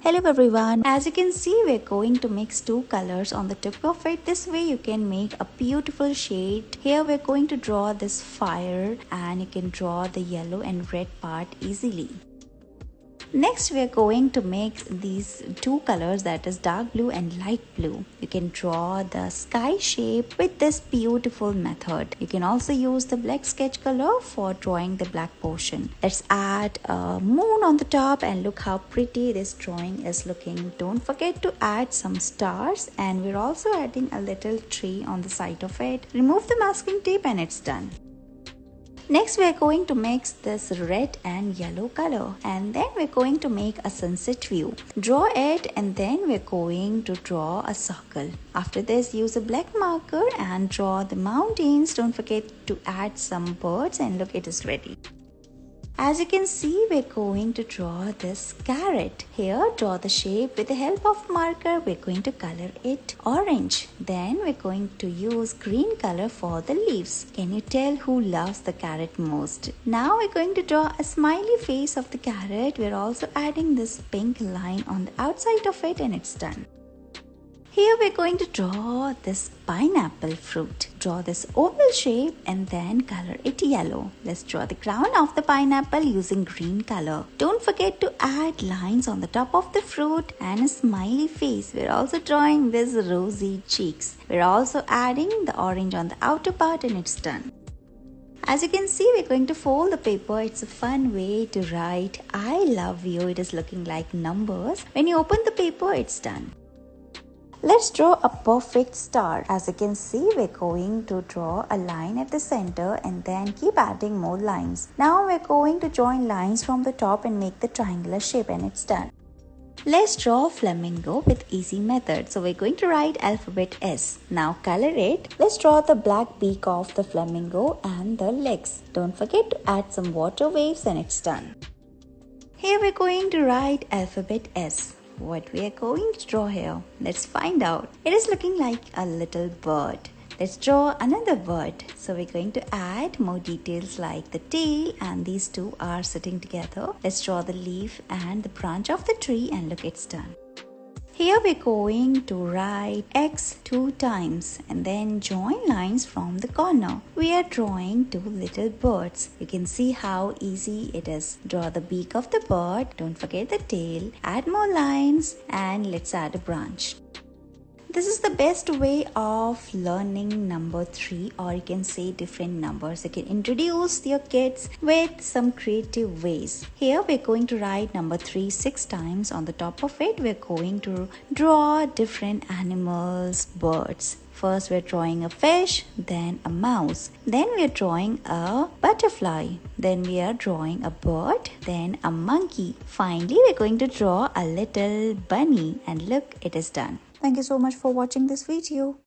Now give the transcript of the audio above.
Hello everyone, as you can see we're going to mix two colors on the tip of it. This way you can make a beautiful shade. Here we're going to draw this fire and you can draw the yellow and red part easily. Next we are going to mix these two colors, that is dark blue and light blue. You can draw the sky shape with this beautiful method. You can also use the black sketch color for drawing the black portion. Let's add a moon on the top and look how pretty this drawing is looking. Don't forget to add some stars, and we're also adding a little tree on the side of it. Remove the masking tape and it's done. Next we are going to mix this red and yellow color, and then we're going to make a sunset view. Draw it and then we're going to draw a circle. After this, use a black marker and draw the mountains. Don't forget to add some birds and look, it is ready. As you can see, we're going to draw this carrot. Here, draw the shape. With the help of marker, we're going to color it orange. Then we're going to use green color for the leaves. Can you tell who loves the carrot most? Now we're going to draw a smiley face of the carrot. We're also adding this pink line on the outside of it, and it's done. Here we're going to draw this pineapple fruit. Draw this oval shape and then color it yellow. Let's draw the crown of the pineapple using green color. Don't forget to add lines on the top of the fruit and a smiley face. We're also drawing this rosy cheeks. We're also adding the orange on the outer part, and it's done. As you can see, we're going to fold the paper. It's a fun way to write I love you. It is looking like numbers. When you open the paper, it's done. Let's draw a perfect star. As you can see, we're going to draw a line at the center and then keep adding more lines. Now we're going to join lines from the top and make the triangular shape, and it's done. Let's draw a flamingo with easy method. So we're going to write alphabet S. Now color it. Let's draw the black beak of the flamingo and the legs. Don't forget to add some water waves, and it's done. Here we're going to write alphabet S. What we are going to draw here? Let's find out. It is looking like a little bird. Let's draw another bird. So we're going to add more details like the tail, and these two are sitting together. Let's draw the leaf and the branch of the tree, and look, it's done. Here we're going to write X 2 times and then join lines from the corner. We are drawing two little birds. You can see how easy it is. Draw the beak of the bird. Don't forget the tail. Add more lines, and let's add a branch. This is the best way of learning number 3, or you can say different numbers. You can introduce your kids with some creative ways. Here we're going to write number 3 6 times. On the top of it, we're going to draw different animals, birds. First we're drawing a fish, then a mouse. Then we're drawing a butterfly. Then we are drawing a bird, then a monkey. Finally, we're going to draw a little bunny, and look, it is done. Thank you so much for watching this video.